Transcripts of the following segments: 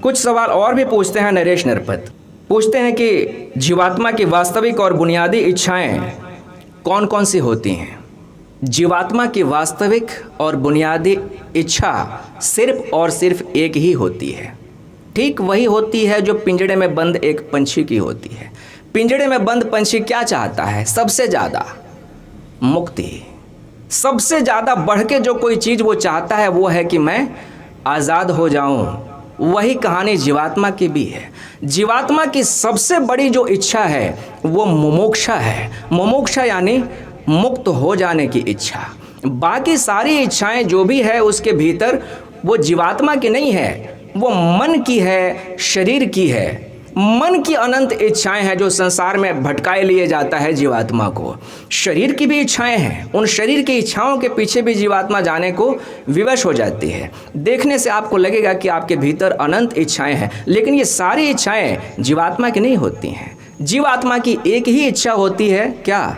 कुछ सवाल और भी पूछते हैं नरेश नरपत। पूछते हैं कि जीवात्मा की वास्तविक और बुनियादी इच्छाएं कौन कौन सी होती हैं। जीवात्मा की वास्तविक और बुनियादी इच्छा सिर्फ और सिर्फ एक ही होती है। ठीक वही होती है जो पिंजड़े में बंद एक पंछी की होती है। पिंजड़े में बंद पंछी क्या चाहता है? सबसे ज़्यादा मुक्ति। सबसे ज़्यादा बढ़ के जो कोई चीज़ वो चाहता है वो है कि मैं आज़ाद हो जाऊं। वही कहानी जीवात्मा की भी है। जीवात्मा की सबसे बड़ी जो इच्छा है वो मुमुक्षा है। मुमुक्षा यानी मुक्त हो जाने की इच्छा। बाकी सारी इच्छाएं जो भी है उसके भीतर वो जीवात्मा की नहीं है, वो मन की है, शरीर की है। मन की अनंत इच्छाएं हैं जो संसार में भटकाए लिए जाता है जीवात्मा को। शरीर की भी इच्छाएं हैं, उन शरीर की इच्छाओं के पीछे भी जीवात्मा जाने को विवश हो जाती है। देखने से आपको लगेगा कि आपके भीतर अनंत इच्छाएं हैं, लेकिन ये सारी इच्छाएं जीवात्मा की नहीं होती हैं। जीवात्मा की एक ही इच्छा होती है, क्या?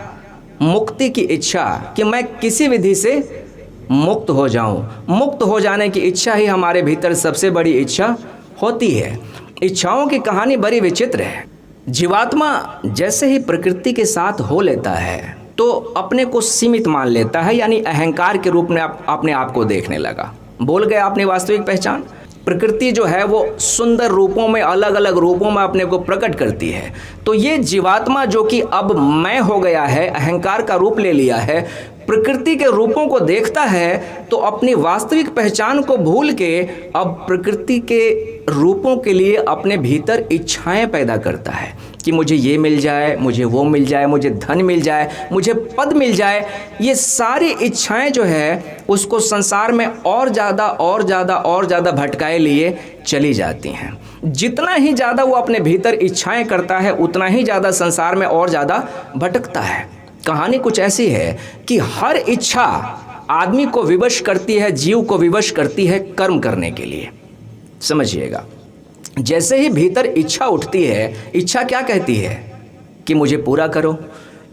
मुक्ति की इच्छा, कि मैं किसी विधि से मुक्त हो जाऊं। मुक्त हो जाने की इच्छा ही हमारे भीतर सबसे बड़ी इच्छा होती है। इच्छाओं की कहानी बड़ी विचित्र है। जीवात्मा जैसे ही प्रकृति के साथ हो लेता है तो अपने को सीमित मान लेता है, यानी अहंकार के रूप में अपने आप को देखने लगा। बोल गए अपनी वास्तविक पहचान। प्रकृति जो है वो सुंदर रूपों में, अलग अलग रूपों में अपने को प्रकट करती है। तो ये जीवात्मा जो कि अब मैं हो गया है, अहंकार का रूप ले लिया है, प्रकृति के रूपों को देखता है तो अपनी वास्तविक पहचान को भूल के अब प्रकृति के रूपों के लिए अपने भीतर इच्छाएं पैदा करता है कि मुझे ये मिल जाए, मुझे वो मिल जाए, मुझे धन मिल जाए, मुझे पद मिल जाए। ये सारी इच्छाएं जो है उसको संसार में और ज़्यादा भटकाए लिए चली जाती हैं। जितना ही ज़्यादा वो अपने भीतर इच्छाएं करता है उतना ही ज़्यादा संसार में और ज़्यादा भटकता है। कहानी कुछ ऐसी है कि हर इच्छा आदमी को विवश करती है, जीव को विवश करती है कर्म करने के लिए। समझिएगा, जैसे ही भीतर इच्छा उठती है, इच्छा क्या कहती है कि मुझे पूरा करो।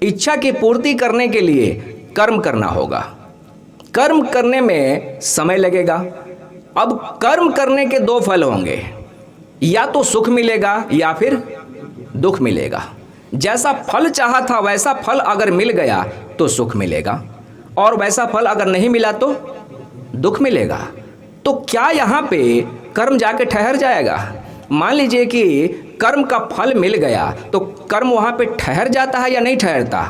इच्छा की पूर्ति करने के लिए कर्म करना होगा। कर्म करने में समय लगेगा। अब कर्म करने के दो फल होंगे, या तो सुख मिलेगा या फिर दुख मिलेगा। जैसा फल चाहा था वैसा फल अगर मिल गया तो सुख मिलेगा, और वैसा फल अगर नहीं मिला तो दुख मिलेगा। तो क्या यहाँ पे कर्म जाके ठहर जाएगा? मान लीजिए कि कर्म का फल मिल गया तो कर्म वहाँ पे ठहर जाता है या नहीं ठहरता?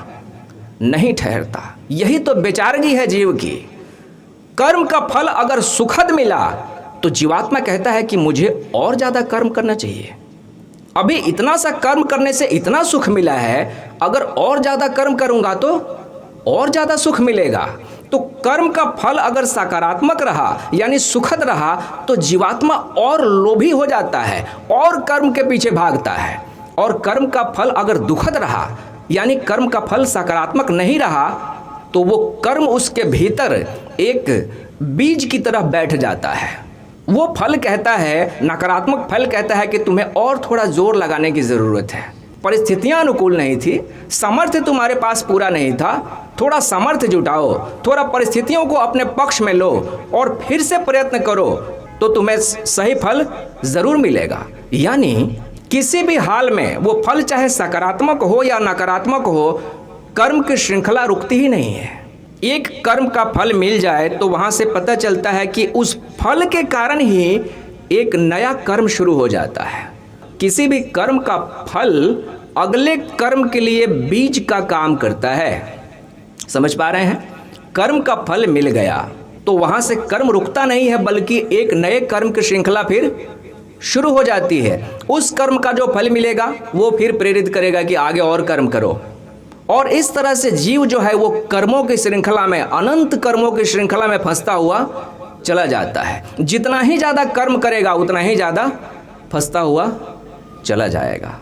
नहीं ठहरता। यही तो बेचारगी है जीव की। कर्म का फल अगर सुखद मिला तो जीवात्मा कहता है कि मुझे और ज़्यादा कर्म करना चाहिए। अभी इतना सा कर्म करने से इतना सुख मिला है, अगर और ज़्यादा कर्म करूँगा तो और ज़्यादा सुख मिलेगा। तो कर्म का फल अगर सकारात्मक रहा यानी सुखद रहा तो जीवात्मा और लोभी हो जाता है और कर्म के पीछे भागता है। और कर्म का फल अगर दुखद रहा यानी कर्म का फल सकारात्मक नहीं रहा तो वो कर्म उसके भीतर एक बीज की तरह बैठ जाता है। वो फल कहता है, नकारात्मक फल कहता है कि तुम्हें और थोड़ा जोर लगाने की ज़रूरत है। परिस्थितियां अनुकूल नहीं थी, सामर्थ्य तुम्हारे पास पूरा नहीं था, थोड़ा सामर्थ्य जुटाओ, थोड़ा परिस्थितियों को अपने पक्ष में लो और फिर से प्रयत्न करो तो तुम्हें सही फल ज़रूर मिलेगा। यानी किसी भी हाल में वो फल चाहे सकारात्मक हो या नकारात्मक हो, कर्म की श्रृंखला रुकती ही नहीं है। एक कर्म का फल मिल जाए तो वहाँ से पता चलता है कि उस फल के कारण ही एक नया कर्म शुरू हो जाता है। किसी भी कर्म का फल अगले कर्म के लिए बीज का काम करता है। समझ पा रहे हैं? कर्म का फल मिल गया तो वहाँ से कर्म रुकता नहीं है, बल्कि एक नए कर्म की श्रृंखला फिर शुरू हो जाती है। उस कर्म का जो फल मिलेगा वो फिर प्रेरित करेगा कि आगे और कर्म करो। और इस तरह से जीव जो है वो कर्मों की श्रृंखला में, अनंत कर्मों की श्रृंखला में फंसता हुआ चला जाता है। जितना ही ज़्यादा कर्म करेगा उतना ही ज़्यादा फंसता हुआ चला जाएगा।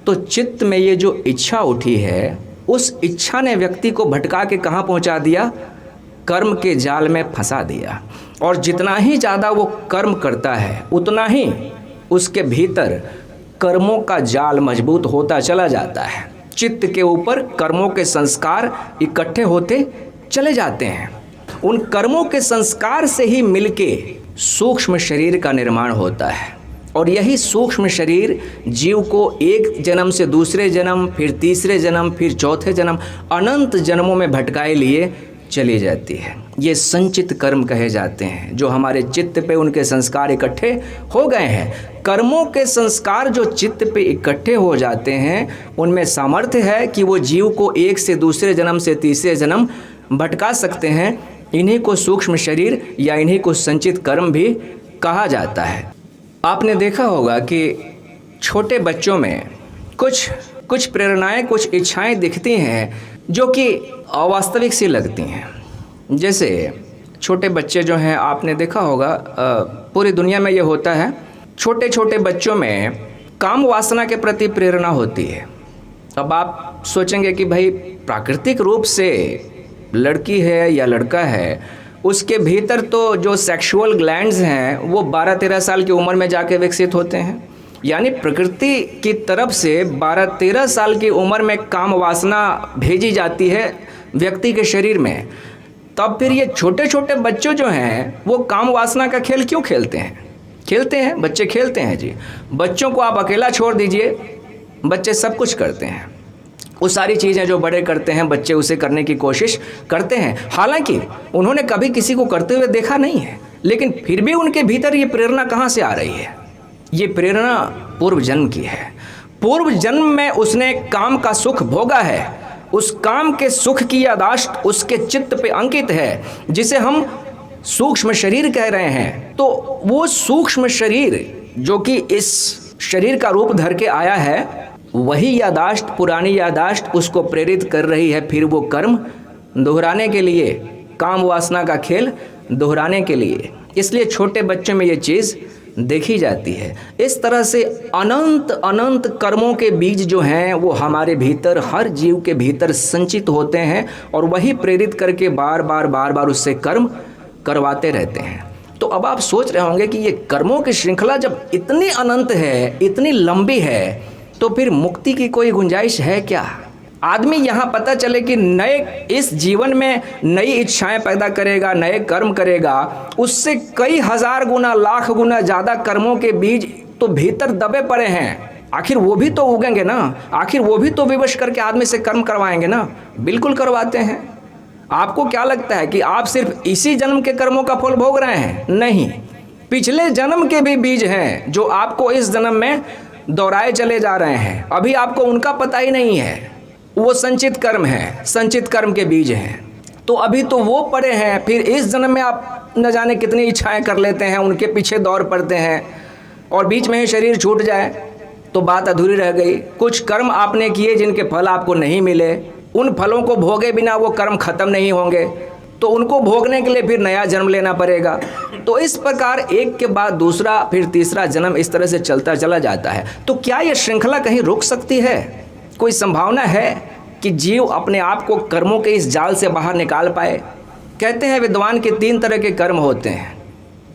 तो चित्त में ये जो इच्छा उठी है, उस इच्छा ने व्यक्ति को भटका के कहाँ पहुँचा दिया? कर्म के जाल में फंसा दिया। और जितना ही ज़्यादा वो कर्म करता है उतना ही उसके भीतर कर्मों का जाल मजबूत होता चला जाता है। चित्त के ऊपर कर्मों के संस्कार इकट्ठे होते चले जाते हैं। उन कर्मों के संस्कार से ही मिलके सूक्ष्म शरीर का निर्माण होता है। और यही सूक्ष्म शरीर जीव को एक जन्म से दूसरे जन्म, फिर तीसरे जन्म, फिर चौथे जन्म, अनंत जन्मों में भटकाए लिए चली जाती है। ये संचित कर्म कहे जाते हैं, जो हमारे चित्त पे उनके संस्कार इकट्ठे हो गए हैं। कर्मों के संस्कार जो चित्त पे इकट्ठे हो जाते हैं, उनमें सामर्थ्य है कि वो जीव को एक से दूसरे जन्म से तीसरे जन्म भटका सकते हैं। इन्हीं को सूक्ष्म शरीर या इन्हीं को संचित कर्म भी कहा जाता है। आपने देखा होगा कि छोटे बच्चों में कुछ प्रेरणाएं, कुछ इच्छाएं दिखती हैं जो कि अवास्तविक सी लगती हैं। जैसे छोटे बच्चे जो हैं, आपने देखा होगा पूरी दुनिया में ये होता है, छोटे छोटे बच्चों में काम वासना के प्रति प्रेरणा होती है। अब आप सोचेंगे कि भाई प्राकृतिक रूप से लड़की है या लड़का है, उसके भीतर तो जो सेक्सुअल ग्लैंड्स हैं वो 12-13 साल की उम्र में जाके विकसित होते हैं। यानी प्रकृति की तरफ से 12-13 साल की उम्र में काम वासना भेजी जाती है व्यक्ति के शरीर में। तब फिर ये छोटे छोटे बच्चे जो हैं वो काम वासना का खेल क्यों खेलते हैं? बच्चे खेलते हैं जी। बच्चों को आप अकेला छोड़ दीजिए, बच्चे सब कुछ करते हैं। वो सारी चीज़ें जो बड़े करते हैं, बच्चे उसे करने की कोशिश करते हैं। हालांकि उन्होंने कभी किसी को करते हुए देखा नहीं है, लेकिन फिर भी उनके भीतर ये प्रेरणा कहाँ से आ रही है? ये प्रेरणा पूर्व जन्म की है। पूर्व जन्म में उसने काम का सुख भोगा है, उस काम के सुख की यादाश्त उसके चित्त पे अंकित है, जिसे हम सूक्ष्म शरीर कह रहे हैं। तो वो सूक्ष्म शरीर जो कि इस शरीर का रूप धर के आया है, वही यादाश्त, पुरानी यादाश्त उसको प्रेरित कर रही है फिर वो कर्म दोहराने के लिए, काम वासना का खेल दोहराने के लिए। इसलिए छोटे बच्चों में ये चीज़ देखी जाती है। इस तरह से अनंत अनंत कर्मों के बीज जो हैं वो हमारे भीतर, हर जीव के भीतर संचित होते हैं और वही प्रेरित करके बार बार उससे कर्म करवाते रहते हैं। तो अब आप सोच रहे होंगे कि ये कर्मों की श्रृंखला जब इतनी अनंत है, इतनी लंबी है, तो फिर मुक्ति की कोई गुंजाइश है क्या? आदमी यहाँ पता चले कि नए इस जीवन में नई इच्छाएं पैदा करेगा, नए कर्म करेगा, उससे कई हजार गुना, लाख गुना ज़्यादा कर्मों के बीज तो भीतर दबे पड़े हैं। आखिर वो भी तो उगेंगे ना, आखिर वो भी तो विवश करके आदमी से कर्म करवाएंगे ना। बिल्कुल करवाते हैं। आपको क्या लगता है कि आप सिर्फ इसी जन्म के कर्मों का फल भोग रहे हैं? नहीं, पिछले जन्म के भी बीज हैं जो आपको इस जन्म में दोहराए चले जा रहे हैं। अभी आपको उनका पता ही नहीं है। वो संचित कर्म है, संचित कर्म के बीज हैं। तो अभी तो वो पड़े हैं, फिर इस जन्म में आप न जाने कितनी इच्छाएं कर लेते हैं, उनके पीछे दौड़ पड़ते हैं और बीच में ही शरीर छूट जाए तो बात अधूरी रह गई। कुछ कर्म आपने किए जिनके फल आपको नहीं मिले, उन फलों को भोगे बिना वो कर्म खत्म नहीं होंगे, तो उनको भोगने के लिए फिर नया जन्म लेना पड़ेगा। तो इस प्रकार एक के बाद दूसरा, फिर तीसरा जन्म इस तरह से चलता चला जाता है। तो क्या ये श्रृंखला कहीं रुक सकती है? कोई संभावना है कि जीव अपने आप को कर्मों के इस जाल से बाहर निकाल पाए? कहते हैं विद्वान के 3 तरह के कर्म होते हैं।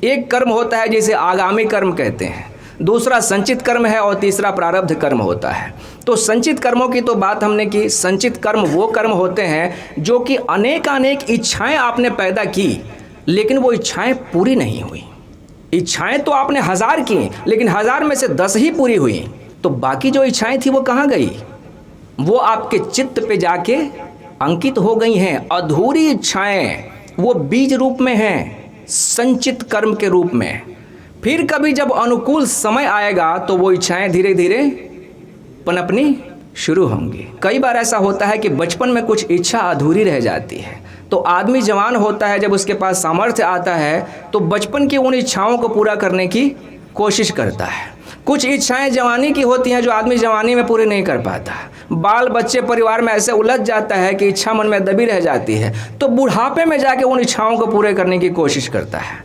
एक कर्म होता है जिसे आगामी कर्म कहते हैं, दूसरा संचित कर्म है और तीसरा प्रारब्ध कर्म होता है। तो संचित कर्मों की तो बात हमने की। संचित कर्म वो कर्म होते हैं जो कि अनेक इच्छाएं आपने पैदा की, लेकिन वो इच्छाएं पूरी नहीं हुई। इच्छाएं तो आपने 1000 की, लेकिन 1000 में से 10 ही पूरी हुई। तो बाकी जो इच्छाएं थी वो कहाँ गई? वो आपके चित्त पे जाके अंकित हो गई हैं। अधूरी इच्छाएं वो बीज रूप में हैं, संचित कर्म के रूप में। फिर कभी जब अनुकूल समय आएगा तो वो इच्छाएं धीरे धीरे पनपनी शुरू होंगी। कई बार ऐसा होता है कि बचपन में कुछ इच्छा अधूरी रह जाती है, तो आदमी जवान होता है, जब उसके पास सामर्थ्य आता है तो बचपन की उन इच्छाओं को पूरा करने की कोशिश करता है। कुछ इच्छाएं जवानी की होती हैं जो आदमी जवानी में पूरी नहीं कर पाता। बाल बच्चे परिवार में ऐसे उलझ जाता है कि इच्छा मन में दबी रह जाती है, तो बुढ़ापे में जाके उन इच्छाओं को पूरे करने की कोशिश करता है।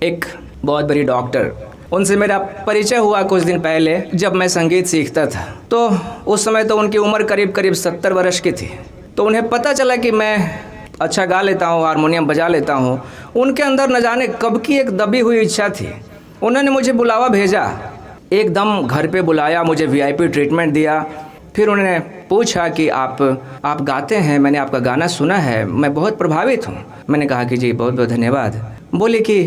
एक बहुत बड़ी डॉक्टर, उनसे मेरा परिचय हुआ कुछ दिन पहले जब मैं संगीत सीखता था। तो उस समय तो उनकी उम्र करीब 70 वर्ष की थी। तो उन्हें पता चला कि मैं अच्छा गा लेता हूँ, हारमोनियम बजा लेता हूँ। उनके अंदर न जाने कब की एक दबी हुई इच्छा थी। उन्होंने मुझे बुलावा भेजा, एकदम घर पे बुलाया, मुझे VIP ट्रीटमेंट दिया। फिर उन्होंने पूछा कि आप गाते हैं, मैंने आपका गाना सुना है, मैं बहुत प्रभावित हूँ। मैंने कहा कि जी बहुत बहुत धन्यवाद। बोले कि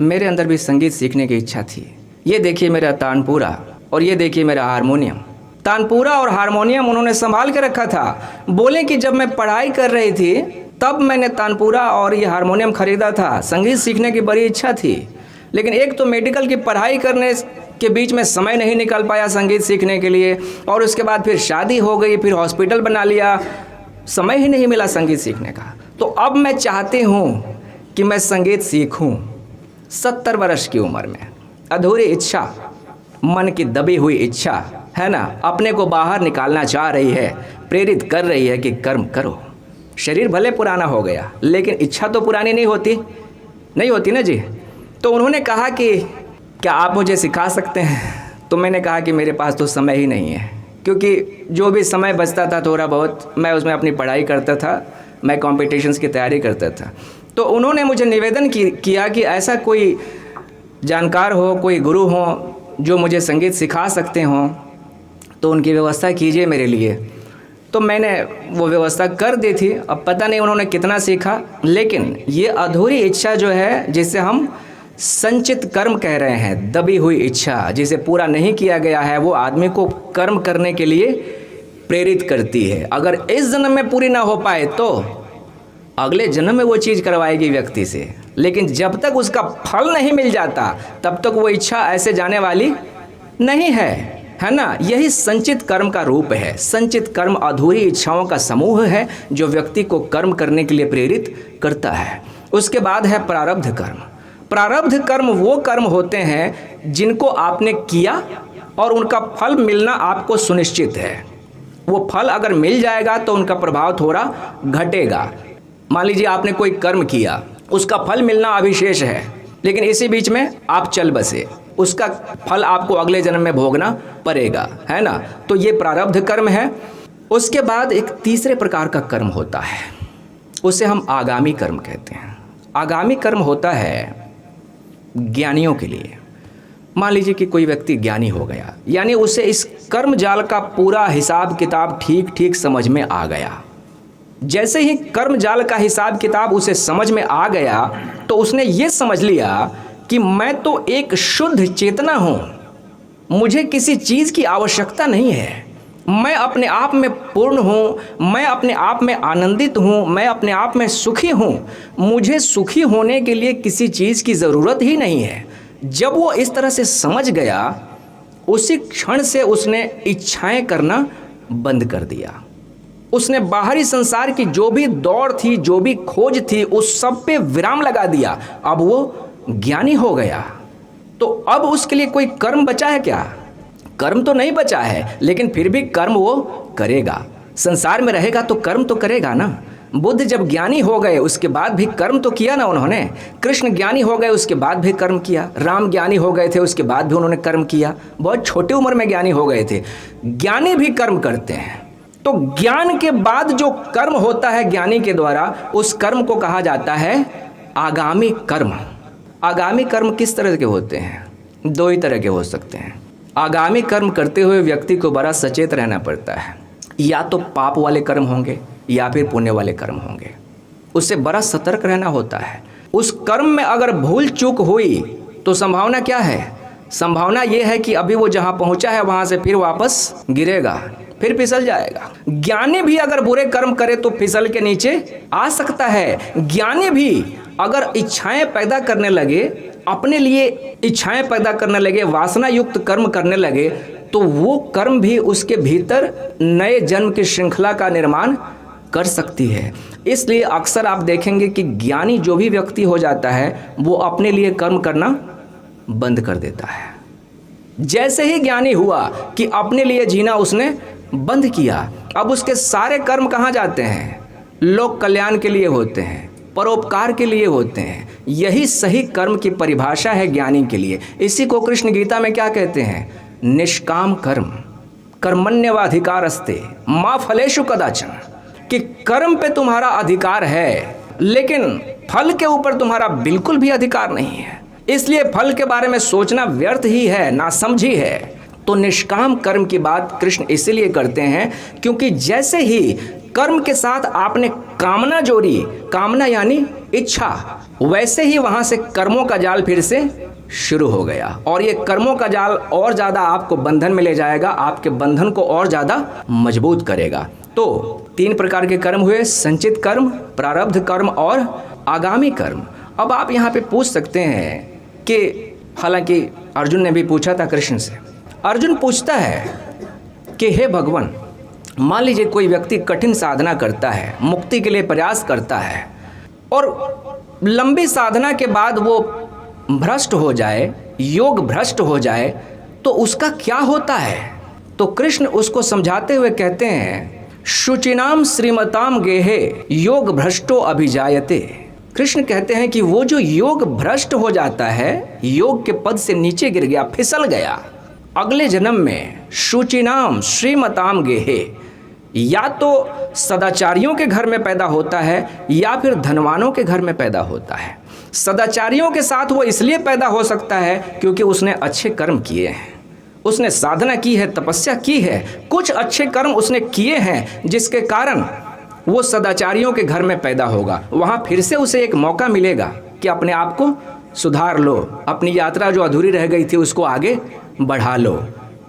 मेरे अंदर भी संगीत सीखने की इच्छा थी, ये देखिए मेरा तानपुरा और ये देखिए मेरा हारमोनियम। तानपुरा और हारमोनियम उन्होंने संभाल के रखा था। बोले कि जब मैं पढ़ाई कर रही थी तब मैंने तानपुरा और ये हारमोनियम खरीदा था। संगीत सीखने की बड़ी इच्छा थी, लेकिन एक तो मेडिकल की पढ़ाई करने के बीच में समय नहीं निकल पाया संगीत सीखने के लिए, और उसके बाद फिर शादी हो गई, फिर हॉस्पिटल बना लिया, समय ही नहीं मिला संगीत सीखने का। तो अब मैं चाहती हूँ कि मैं संगीत सीखूं। 70 वर्ष की उम्र में अधूरी इच्छा, मन की दबी हुई इच्छा है ना, अपने को बाहर निकालना चाह रही है, प्रेरित कर रही है कि कर्म करो। शरीर भले पुराना हो गया लेकिन इच्छा तो पुरानी नहीं होती ना जी। तो उन्होंने कहा कि क्या आप मुझे सिखा सकते हैं? तो मैंने कहा कि मेरे पास तो समय ही नहीं है, क्योंकि जो भी समय बचता था थोड़ा बहुत मैं उसमें अपनी पढ़ाई करता था, मैं कॉम्पिटिशन्स की तैयारी करता था। तो उन्होंने मुझे निवेदन किया कि ऐसा कोई जानकार हो, कोई गुरु हो जो मुझे संगीत सिखा सकते हों, तो उनकी व्यवस्था कीजिए मेरे लिए। तो मैंने वो व्यवस्था कर दी थी। अब पता नहीं उन्होंने कितना सीखा, लेकिन ये अधूरी इच्छा जो है, जिसे हम संचित कर्म कह रहे हैं, दबी हुई इच्छा जिसे पूरा नहीं किया गया है, वो आदमी को कर्म करने के लिए प्रेरित करती है। अगर इस जन्म में पूरी ना हो पाए तो अगले जन्म में वो चीज़ करवाएगी व्यक्ति से, लेकिन जब तक उसका फल नहीं मिल जाता तब तक वो इच्छा ऐसे जाने वाली नहीं है ना। यही संचित कर्म का रूप है। संचित कर्म अधूरी इच्छाओं का समूह है जो व्यक्ति को कर्म करने के लिए प्रेरित करता है। उसके बाद है प्रारब्ध कर्म। प्रारब्ध कर्म वो कर्म होते हैं जिनको आपने किया और उनका फल मिलना आपको सुनिश्चित है। वो फल अगर मिल जाएगा तो उनका प्रभाव थोड़ा घटेगा। मान लीजिए आपने कोई कर्म किया, उसका फल मिलना अभिशेष है, लेकिन इसी बीच में आप चल बसे, उसका फल आपको अगले जन्म में भोगना पड़ेगा, है ना। तो ये प्रारब्ध कर्म है। उसके बाद एक तीसरे प्रकार का कर्म होता है, उसे हम आगामी कर्म कहते हैं। आगामी कर्म होता है ज्ञानियों के लिए। मान लीजिए कि कोई व्यक्ति ज्ञानी हो गया, यानी उसे इस कर्म जाल का पूरा हिसाब किताब ठीक ठीक समझ में आ गया। जैसे ही कर्म जाल का हिसाब किताब उसे समझ में आ गया तो उसने ये समझ लिया कि मैं तो एक शुद्ध चेतना हूँ, मुझे किसी चीज़ की आवश्यकता नहीं है, मैं अपने आप में पूर्ण हूँ, मैं अपने आप में आनंदित हूँ, मैं अपने आप में सुखी हूँ, मुझे सुखी होने के लिए किसी चीज़ की ज़रूरत ही नहीं है। जब वो इस तरह से समझ गया, उसी क्षण से उसने इच्छाएं करना बंद कर दिया। उसने बाहरी संसार की जो भी दौड़ थी, जो भी खोज थी, उस सब पे विराम लगा दिया। अब वो ज्ञानी हो गया। तो अब उसके लिए कोई कर्म बचा है क्या? कर्म तो नहीं बचा है, लेकिन फिर भी कर्म वो करेगा। संसार में रहेगा तो कर्म तो करेगा ना। बुद्ध जब ज्ञानी हो गए उसके बाद भी कर्म तो किया ना उन्होंने। कृष्ण ज्ञानी हो गए उसके बाद भी कर्म किया। राम ज्ञानी हो गए थे उसके बाद भी उन्होंने कर्म किया। बहुत छोटी उम्र में ज्ञानी हो गए थे। ज्ञानी भी कर्म करते हैं। तो ज्ञान के बाद जो कर्म होता है ज्ञानी के द्वारा, उस कर्म को कहा जाता है आगामी कर्म। आगामी कर्म किस तरह के होते हैं? दो ही तरह के हो सकते हैं। आगामी कर्म करते हुए व्यक्ति को बड़ा सचेत रहना पड़ता है। या तो पाप वाले कर्म होंगे या फिर पुण्य वाले कर्म होंगे। उससे बड़ा सतर्क रहना होता है। उस कर्म में अगर भूल चूक हुई तो संभावना क्या है? संभावना ये है कि अभी वो जहाँ पहुँचा है वहाँ से फिर वापस गिरेगा, फिर फिसल जाएगा। ज्ञानी भी अगर बुरे कर्म करे तो फिसल के नीचे आ सकता है। ज्ञानी भी अगर इच्छाएं पैदा करने लगे, अपने लिए इच्छाएं पैदा करने लगे, वासना युक्त कर्म करने लगे, तो वो कर्म भी उसके भीतर नए जन्म की श्रृंखला का निर्माण कर सकती है। इसलिए अक्सर आप देखेंगे कि ज्ञानी जो भी व्यक्ति हो जाता है वो अपने लिए कर्म करना बंद कर देता है। जैसे ही ज्ञानी हुआ कि अपने लिए जीना उसने बंद किया, अब उसके सारे कर्म कहाँ जाते हैं? लोक कल्याण के लिए होते हैं, परोपकार के लिए होते हैं। यही सही कर्म की परिभाषा है ज्ञानी के लिए। इसी को कृष्ण गीता में क्या कहते हैं? निष्काम कर्म कर्मण्यवाधिकारस्ते मा फलेषु कदाचन। कि कर्म पे तुम्हारा अधिकार है, लेकिन फल के ऊपर तुम्हारा बिल्कुल भी अधिकार नहीं है। इसलिए फल के बारे में सोचना व्यर्थ ही है, नासमझी है। तो निष्काम कर्म की बात कृष्ण इसलिए करते हैं क्योंकि जैसे ही कर्म के साथ आपने कामना जोड़ी, कामना यानी इच्छा, वैसे ही वहां से कर्मों का जाल फिर से शुरू हो गया और ये कर्मों का जाल और ज़्यादा आपको बंधन में ले जाएगा, आपके बंधन को और ज़्यादा मजबूत करेगा। तो 3 प्रकार के कर्म हुए, संचित कर्म, प्रारब्ध कर्म और आगामी कर्म। अब आप यहाँ पे पूछ सकते हैं कि हालांकि अर्जुन ने भी पूछा था कृष्ण से। अर्जुन पूछता है कि हे भगवान, मान लीजिए कोई व्यक्ति कठिन साधना करता है, मुक्ति के लिए प्रयास करता है और लंबी साधना के बाद वो भ्रष्ट हो जाए, योग भ्रष्ट हो जाए, तो उसका क्या होता है? तो कृष्ण उसको समझाते हुए कहते हैं, शुचिनाम श्रीमताम गेहे योग भ्रष्टो अभिजायते। कृष्ण कहते हैं कि वो जो योग भ्रष्ट हो जाता है, योग के पद से नीचे गिर गया, फिसल गया, अगले जन्म में शुचिनाम श्रीमताम गेहे या तो सदाचारियों के घर में पैदा होता है या फिर धनवानों के घर में पैदा होता है। सदाचारियों के साथ वो इसलिए पैदा हो सकता है क्योंकि उसने अच्छे कर्म किए हैं, उसने साधना की है, तपस्या की है, कुछ अच्छे कर्म उसने किए हैं जिसके कारण वो सदाचारियों के घर में पैदा होगा। वहाँ फिर से उसे एक मौका मिलेगा कि अपने आप को सुधार लो, अपनी यात्रा जो अधूरी रह गई थी उसको आगे बढ़ा लो।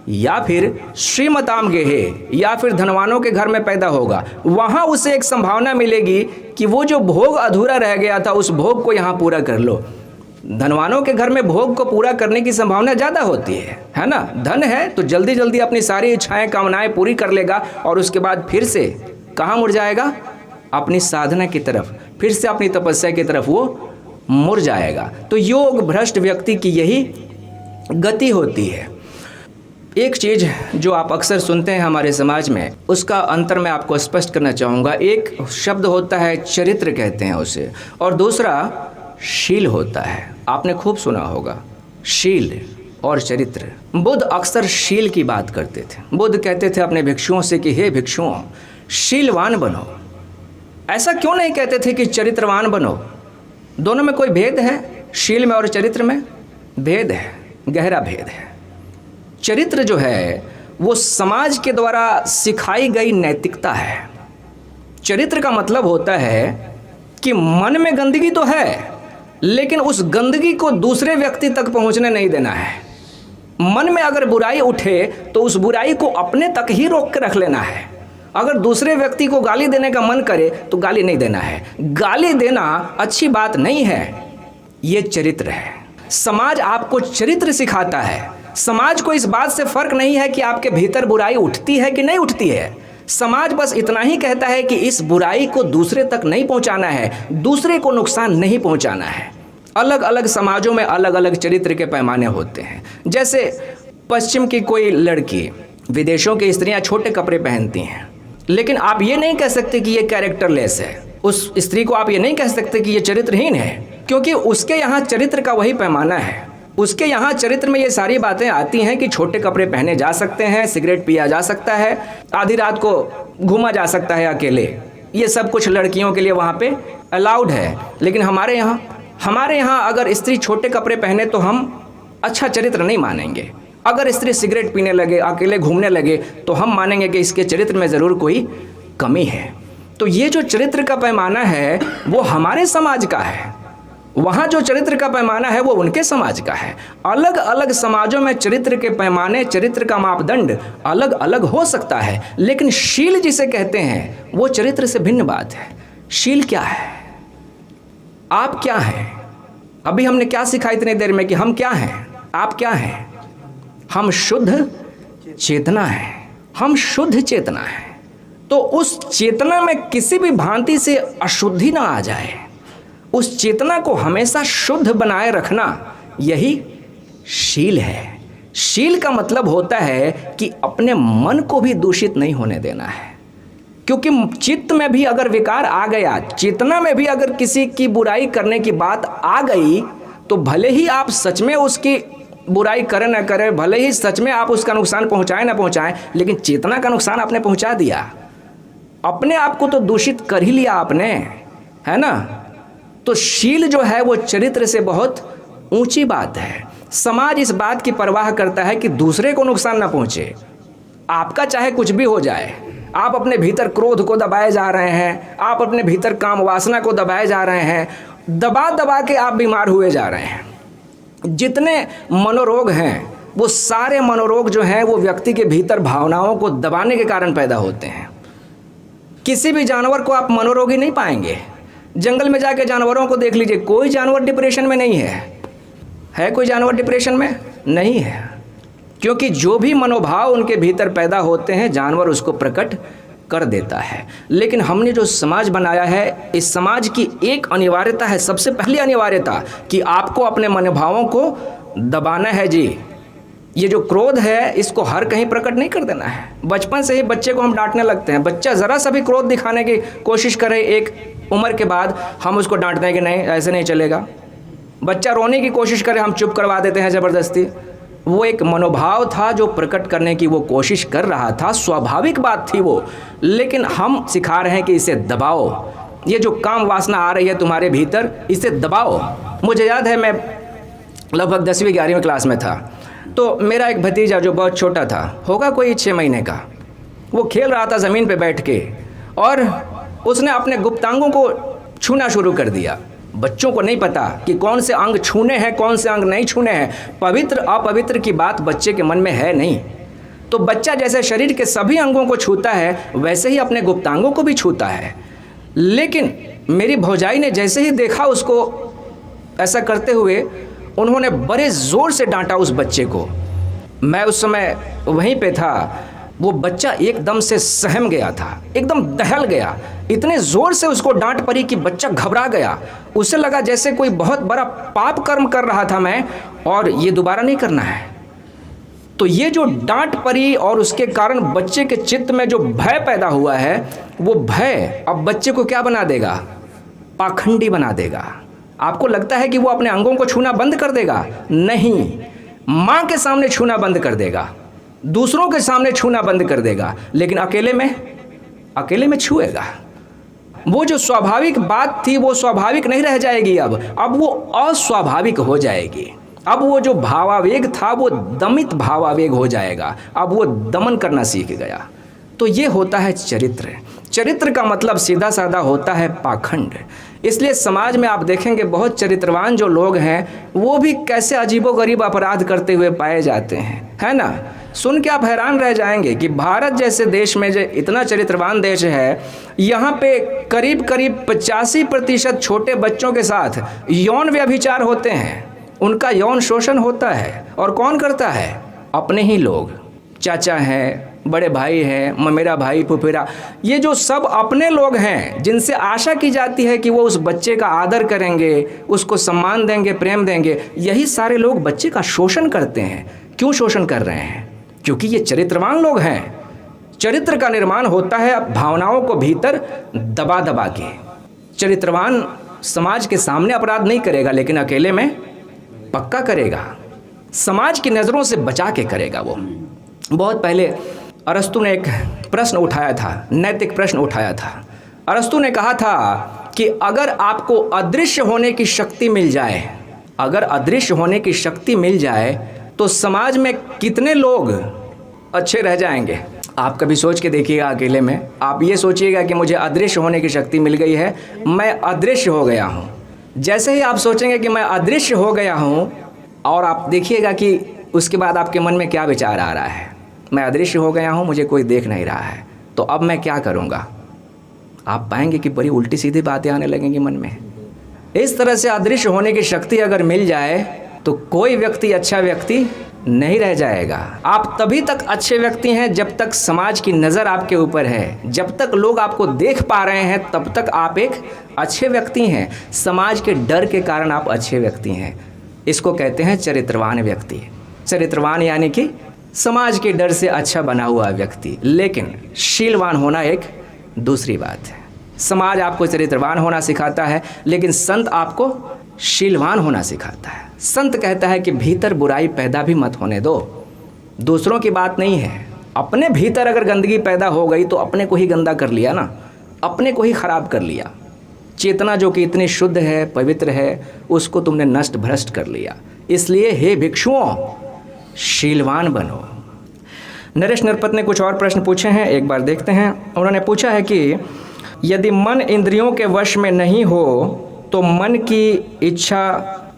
या फिर श्रीमताम गेहे या फिर धनवानों के घर में पैदा होगा, वहाँ उसे एक संभावना मिलेगी कि वो जो भोग अधूरा रह गया था उस भोग को यहाँ पूरा कर लो। धनवानों के घर में भोग को पूरा करने की संभावना ज़्यादा होती है ना। धन है तो जल्दी जल्दी अपनी सारी इच्छाएं कामनाएं पूरी कर लेगा और उसके बाद फिर से कहाँ मुड़ जाएगा? अपनी साधना की तरफ, फिर से अपनी तपस्या की तरफ वो मुड़ जाएगा। तो योग भ्रष्ट व्यक्ति की यही गति होती है। एक चीज़ जो आप अक्सर सुनते हैं हमारे समाज में, उसका अंतर मैं आपको स्पष्ट करना चाहूँगा। एक शब्द होता है चरित्र कहते हैं उसे, और दूसरा शील होता है। आपने खूब सुना होगा शील और चरित्र। बुद्ध अक्सर शील की बात करते थे। बुद्ध कहते थे अपने भिक्षुओं से कि हे भिक्षुओं, शीलवान बनो। ऐसा क्यों नहीं कहते थे कि चरित्रवान बनो? दोनों में कोई भेद है? शील में और चरित्र में भेद है, गहरा भेद है। चरित्र जो है वो समाज के द्वारा सिखाई गई नैतिकता है। चरित्र का मतलब होता है कि मन में गंदगी तो है लेकिन उस गंदगी को दूसरे व्यक्ति तक पहुंचने नहीं देना है। मन में अगर बुराई उठे तो उस बुराई को अपने तक ही रोक के रख लेना है। अगर दूसरे व्यक्ति को गाली देने का मन करे तो गाली नहीं देना है। गाली देना अच्छी बात नहीं है, ये चरित्र है। समाज आपको चरित्र सिखाता है। समाज को इस बात से फर्क नहीं है कि आपके भीतर बुराई उठती है कि नहीं उठती है। समाज बस इतना ही कहता है कि इस बुराई को दूसरे तक नहीं पहुंचाना है, दूसरे को नुकसान नहीं पहुंचाना है। अलग अलग समाजों में अलग अलग चरित्र के पैमाने होते हैं। जैसे पश्चिम की कोई लड़की, विदेशों की स्त्रियां छोटे कपड़े पहनती हैं, लेकिन आप ये नहीं कह सकते कि ये कैरेक्टरलेस है। उस स्त्री को आप ये नहीं कह सकते कि ये चरित्रहीन है, क्योंकि उसके यहाँ चरित्र का वही पैमाना है। उसके यहाँ चरित्र में ये सारी बातें आती हैं कि छोटे कपड़े पहने जा सकते हैं, सिगरेट पिया जा सकता है, आधी रात को घूमा जा सकता है अकेले। ये सब कुछ लड़कियों के लिए वहाँ पे अलाउड है। लेकिन हमारे यहाँ अगर स्त्री छोटे कपड़े पहने तो हम अच्छा चरित्र नहीं मानेंगे। अगर स्त्री सिगरेट पीने लगे, अकेले घूमने लगे, तो हम मानेंगे कि इसके चरित्र में ज़रूर कोई कमी है। तो ये जो चरित्र का पैमाना है वो हमारे समाज का है, वहाँ जो चरित्र का पैमाना है वो उनके समाज का है। अलग अलग समाजों में चरित्र के पैमाने, चरित्र का मापदंड अलग अलग हो सकता है, लेकिन शील जिसे कहते हैं वो चरित्र से भिन्न बात है। शील क्या है? आप क्या हैं? अभी हमने क्या सीखा इतनी देर में कि हम क्या हैं, आप क्या हैं? हम शुद्ध चेतना है, हम शुद्ध चेतना है। तो उस चेतना में किसी भी भांति से अशुद्धि ना आ जाए, उस चेतना को हमेशा शुद्ध बनाए रखना, यही शील है। शील का मतलब होता है कि अपने मन को भी दूषित नहीं होने देना है, क्योंकि चित्त में भी अगर विकार आ गया, चेतना में भी अगर किसी की बुराई करने की बात आ गई, तो भले ही आप सच में उसकी बुराई करें ना करें, भले ही सच में आप उसका नुकसान पहुंचाएं ना पहुंचाएं, लेकिन चेतना का नुकसान आपने पहुंचा दिया। अपने आप को तो दूषित कर ही लिया आपने, है ना। तो शील जो है वो चरित्र से बहुत ऊंची बात है। समाज इस बात की परवाह करता है कि दूसरे को नुकसान ना पहुंचे। आपका चाहे कुछ भी हो जाए, आप अपने भीतर क्रोध को दबाए जा रहे हैं, आप अपने भीतर काम वासना को दबाए जा रहे हैं, दबा दबा के आप बीमार हुए जा रहे हैं। जितने मनोरोग हैं वो सारे मनोरोग जो हैं वो व्यक्ति के भीतर भावनाओं को दबाने के कारण पैदा होते हैं। किसी भी जानवर को आप मनोरोगी नहीं पाएंगे। जंगल में जाके जानवरों को देख लीजिए, कोई जानवर डिप्रेशन में नहीं है कोई जानवर डिप्रेशन में नहीं है, क्योंकि जो भी मनोभाव उनके भीतर पैदा होते हैं जानवर उसको प्रकट कर देता है। लेकिन हमने जो समाज बनाया है, इस समाज की एक अनिवार्यता है, सबसे पहली अनिवार्यता, कि आपको अपने मनोभावों को दबाना है जी। ये जो क्रोध है इसको हर कहीं प्रकट नहीं कर देना है। बचपन से ही बच्चे को हम डांटने लगते हैं। बच्चा ज़रा सा भी क्रोध दिखाने की कोशिश करे एक उम्र के बाद हम उसको डांटते हैं कि नहीं ऐसे नहीं चलेगा। बच्चा रोने की कोशिश करे हम चुप करवा देते हैं ज़बरदस्ती। वो एक मनोभाव था जो प्रकट करने की वो कोशिश कर रहा था, स्वाभाविक बात थी वो, लेकिन हम सिखा रहे हैं कि इसे दबाओ। ये जो काम वासना आ रही है तुम्हारे भीतर, इसे दबाओ। मुझे याद है मैं लगभग 10वीं 11वीं क्लास में था, तो मेरा एक भतीजा जो बहुत छोटा था, होगा कोई 6 महीने का, वो खेल रहा था ज़मीन पे बैठ के और उसने अपने गुप्तांगों को छूना शुरू कर दिया। बच्चों को नहीं पता कि कौन से अंग छूने हैं कौन से अंग नहीं छूने हैं। पवित्र अपवित्र की बात बच्चे के मन में है नहीं। तो बच्चा जैसे शरीर के सभी अंगों को छूता है वैसे ही अपने गुप्तांगों को भी छूता है। लेकिन मेरी भौजाई ने जैसे ही देखा उसको ऐसा करते हुए, उन्होंने बड़े ज़ोर से डांटा उस बच्चे को। मैं उस समय वहीं पे था। वो बच्चा एकदम से सहम गया था, एकदम दहल गया। इतने ज़ोर से उसको डांट पड़ी कि बच्चा घबरा गया। उसे लगा जैसे कोई बहुत बड़ा पाप कर्म कर रहा था मैं, और ये दोबारा नहीं करना है। तो ये जो डांट पड़ी और उसके कारण बच्चे के चित्त में जो भय पैदा हुआ है, वो भय अब बच्चे को क्या बना देगा? पाखंडी बना देगा। आपको लगता है कि वो अपने अंगों को छूना बंद कर देगा? नहीं, माँ के सामने छूना बंद कर देगा, दूसरों के सामने छूना बंद कर देगा, लेकिन अकेले में छुएगा। वो जो स्वाभाविक बात थी वो स्वाभाविक नहीं रह जाएगी। अब वो अस्वाभाविक हो जाएगी। अब वो जो भावावेग था वो दमित भावावेग हो जाएगा। अब वो दमन करना सीख गया। तो ये होता है चरित्र। चरित्र का मतलब सीधा साधा होता है पाखंड। इसलिए समाज में आप देखेंगे बहुत चरित्रवान जो लोग हैं वो भी कैसे अजीबोगरीब अपराध करते हुए पाए जाते हैं, है ना। सुन के आप हैरान रह जाएंगे कि भारत जैसे देश में जो इतना चरित्रवान देश है, यहाँ पे करीब 85% छोटे बच्चों के साथ यौन व्यभिचार होते हैं, उनका यौन शोषण होता है। और कौन करता है? अपने ही लोग, चाचा हैं, बड़े भाई हैं, ममेरा भाई, फुफेरा, ये जो सब अपने लोग हैं जिनसे आशा की जाती है कि वो उस बच्चे का आदर करेंगे, उसको सम्मान देंगे, प्रेम देंगे, यही सारे लोग बच्चे का शोषण करते हैं। क्यों शोषण कर रहे हैं? क्योंकि ये चरित्रवान लोग हैं। चरित्र का निर्माण होता है भावनाओं को भीतर दबा दबा के। चरित्रवान समाज के सामने अपराध नहीं करेगा, लेकिन अकेले में पक्का करेगा, समाज की नज़रों से बचा के करेगा। वो बहुत पहले अरस्तु ने एक प्रश्न उठाया था, नैतिक प्रश्न उठाया था। अरस्तु ने कहा था कि अगर आपको अदृश्य होने की शक्ति मिल जाए, अगर अदृश्य होने की शक्ति मिल जाए तो समाज में कितने लोग अच्छे रह जाएंगे? आप कभी सोच के देखिएगा अकेले में। आप ये सोचिएगा कि मुझे अदृश्य होने की शक्ति मिल गई है, मैं अदृश्य हो गया हूँ। जैसे ही आप सोचेंगे कि मैं अदृश्य हो गया हूँ, और आप देखिएगा कि उसके बाद आपके मन में क्या विचार आ रहा है, मैं अदृश्य हो गया हूँ, मुझे कोई देख नहीं रहा है, तो अब मैं क्या करूँगा? आप पाएंगे कि बड़ी उल्टी सीधी बातें आने लगेंगी मन में। इस तरह से अदृश्य होने की शक्ति अगर मिल जाए तो कोई व्यक्ति अच्छा व्यक्ति नहीं रह जाएगा। आप तभी तक अच्छे व्यक्ति हैं जब तक समाज की नज़र आपके ऊपर है, जब तक लोग आपको देख पा रहे हैं तब तक आप एक अच्छे व्यक्ति हैं। समाज के डर के कारण आप अच्छे व्यक्ति हैं। इसको कहते हैं चरित्रवान व्यक्ति। चरित्रवान यानी कि समाज के डर से अच्छा बना हुआ व्यक्ति। लेकिन शीलवान होना एक दूसरी बात है। समाज आपको चरित्रवान होना सिखाता है, लेकिन संत आपको शीलवान होना सिखाता है। संत कहता है कि भीतर बुराई पैदा भी मत होने दो। दूसरों की बात नहीं है, अपने भीतर अगर गंदगी पैदा हो गई तो अपने को ही गंदा कर लिया ना, अपने को ही खराब कर लिया। चेतना जो कि इतनी शुद्ध है, पवित्र है, उसको तुमने नष्ट भ्रष्ट कर लिया। इसलिए हे भिक्षुओं, शीलवान बनो। नरेश नरपत ने कुछ और प्रश्न पूछे हैं, एक बार देखते हैं। उन्होंने पूछा है कि यदि मन इंद्रियों के वश में नहीं हो तो मन की इच्छा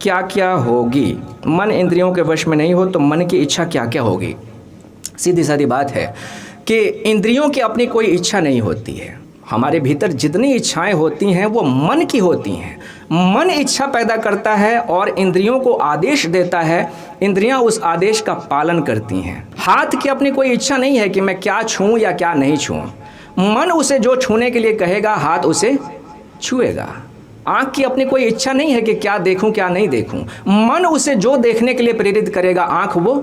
क्या क्या होगी? मन इंद्रियों के वश में नहीं हो तो मन की इच्छा क्या क्या होगी? सीधी सादी बात है कि इंद्रियों की अपनी कोई इच्छा नहीं होती है। हमारे भीतर जितनी इच्छाएं होती हैं वो मन की होती हैं। मन इच्छा पैदा करता है और इंद्रियों को आदेश देता है, इंद्रियां उस आदेश का पालन करती हैं। हाथ की अपनी कोई इच्छा नहीं है कि मैं क्या छूऊं या क्या नहीं छूऊं। मन उसे जो छूने के लिए कहेगा हाथ उसे छुएगा। आँख की अपनी कोई इच्छा नहीं है कि क्या देखूं क्या नहीं देखूं। मन उसे जो देखने के लिए प्रेरित करेगा आँख वो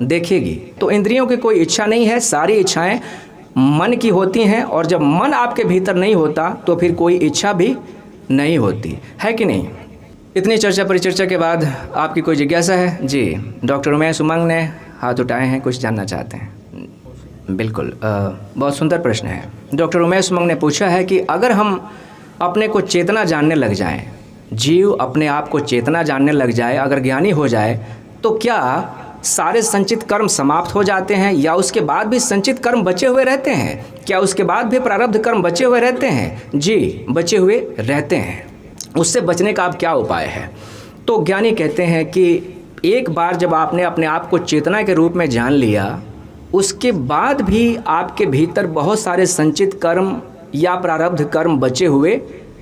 देखेगी। तो इंद्रियों की कोई इच्छा नहीं है, सारी इच्छाएं मन की होती हैं। और जब मन आपके भीतर नहीं होता तो फिर कोई इच्छा भी नहीं होती है कि नहीं? इतनी चर्चा परिचर्चा के बाद आपकी कोई जिज्ञासा है? जी, डॉक्टर उमेश उमंग ने हाथ उठाए हैं, कुछ जानना चाहते हैं। बिल्कुल, बहुत सुंदर प्रश्न है। डॉक्टर उमेश उमंग ने पूछा है कि अगर हम अपने को चेतना जानने लग जाएं, जीव अपने आप को चेतना जानने लग जाए, अगर ज्ञानी हो जाए, तो क्या सारे संचित कर्म समाप्त हो जाते हैं या उसके बाद भी संचित कर्म बचे हुए रहते हैं? क्या उसके बाद भी प्रारब्ध कर्म बचे हुए रहते हैं? जी, बचे हुए रहते हैं। उससे बचने का अब क्या उपाय है? तो ज्ञानी कहते हैं कि एक बार जब आपने अपने आप को चेतना के रूप में जान लिया, उसके बाद भी आपके भीतर बहुत सारे संचित कर्म या प्रारब्ध कर्म बचे हुए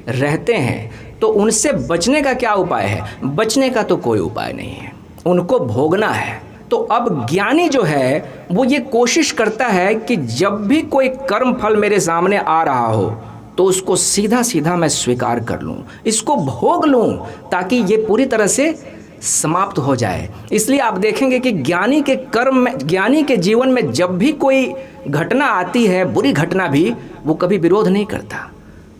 रहते हैं। तो उनसे बचने का क्या उपाय है? बचने का तो कोई उपाय नहीं है, उनको भोगना है। तो अब ज्ञानी जो है वो ये कोशिश करता है कि जब भी कोई कर्म फल मेरे सामने आ रहा हो तो उसको सीधा सीधा मैं स्वीकार कर लूं, इसको भोग लूं, ताकि ये पूरी तरह से समाप्त हो जाए। इसलिए आप देखेंगे कि ज्ञानी के कर्म में, ज्ञानी के जीवन में जब भी कोई घटना आती है, बुरी घटना भी, वो कभी विरोध नहीं करता।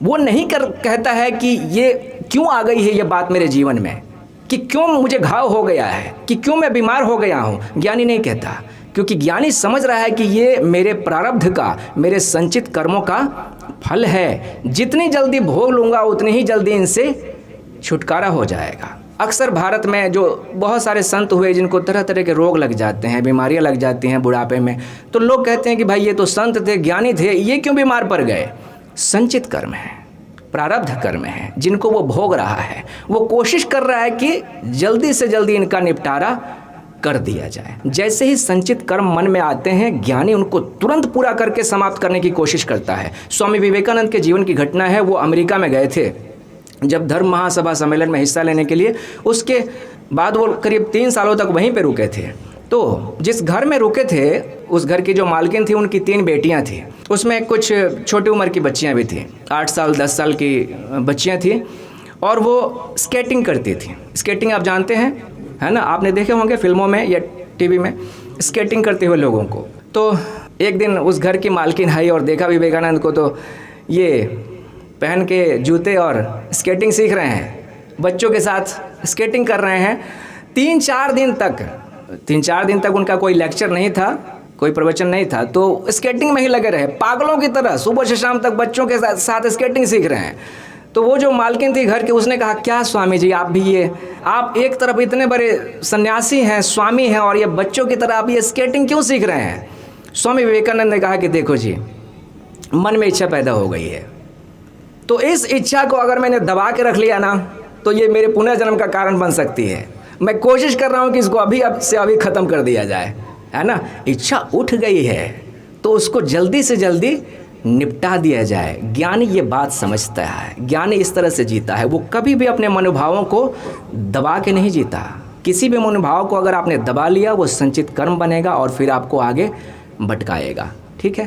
वो नहीं कहता है कि ये क्यों आ गई है ये बात मेरे जीवन में, कि क्यों मुझे घाव हो गया है, कि क्यों मैं बीमार हो गया हूँ। ज्ञानी नहीं कहता, क्योंकि ज्ञानी समझ रहा है कि ये मेरे प्रारब्ध का, मेरे संचित कर्मों का फल है। जितनी जल्दी भोग लूँगा उतनी ही जल्दी इनसे छुटकारा हो जाएगा। अक्सर भारत में जो बहुत सारे संत हुए जिनको तरह तरह के रोग लग जाते हैं, बीमारियां लग जाती हैं बुढ़ापे में, तो लोग कहते हैं कि भाई ये तो संत थे, ज्ञानी थे, ये क्यों बीमार पड़ गए? संचित कर्म है, प्रारब्ध कर्म है, जिनको वो भोग रहा है। वो कोशिश कर रहा है कि जल्दी से जल्दी इनका निपटारा कर दिया जाए। जैसे ही संचित कर्म मन में आते हैं, ज्ञानी उनको तुरंत पूरा करके समाप्त करने की कोशिश करता है। स्वामी विवेकानंद के जीवन की घटना है। वो अमेरिका में गए थे जब धर्म महासभा सम्मेलन में हिस्सा लेने के लिए। उसके बाद वो करीब 3 सालों तक वहीं पे रुके थे। तो जिस घर में रुके थे, उस घर की जो मालकिन थी, उनकी 3 बेटियां थी। उसमें कुछ छोटी उम्र की बच्चियां भी थी, 8 साल 10 साल की बच्चियां थी, और वो स्केटिंग करती थी। स्केटिंग आप जानते हैं, है ना? आपने देखे होंगे फिल्मों में या टीवी में स्केटिंग करते हुए लोगों को। तो एक दिन उस घर की मालकिन आई और देखा विवेकानंद को, तो ये पहन के जूते और स्केटिंग सीख रहे हैं, बच्चों के साथ स्केटिंग कर रहे हैं। 3-4 दिन तक उनका कोई लेक्चर नहीं था, कोई प्रवचन नहीं था, तो स्केटिंग में ही लगे रहे, पागलों की तरह सुबह से शाम तक बच्चों के साथ स्केटिंग सीख रहे हैं। तो वो जो मालकिन थी घर की, उसने कहा, क्या स्वामी जी आप भी ये, आप एक तरफ इतने बड़े सन्यासी हैं, स्वामी हैं, और ये बच्चों की तरह आप ये स्केटिंग क्यों सीख रहे हैं? स्वामी विवेकानंद ने कहा कि देखो जी, मन में इच्छा पैदा हो गई है, तो इस इच्छा को अगर मैंने दबा के रख लिया ना, तो ये मेरे पुनर्जन्म का कारण बन सकती है। मैं कोशिश कर रहा हूँ कि इसको अभी से अभी ख़त्म कर दिया जाए, है ना? इच्छा उठ गई है तो उसको जल्दी से जल्दी निपटा दिया जाए। ज्ञानी ये बात समझता है, ज्ञानी इस तरह से जीता है। वो कभी भी अपने मनोभावों को दबा के नहीं जीता। किसी भी मनोभाव को अगर आपने दबा लिया, वो संचित कर्म बनेगा और फिर आपको आगे भटकाएगा। ठीक है।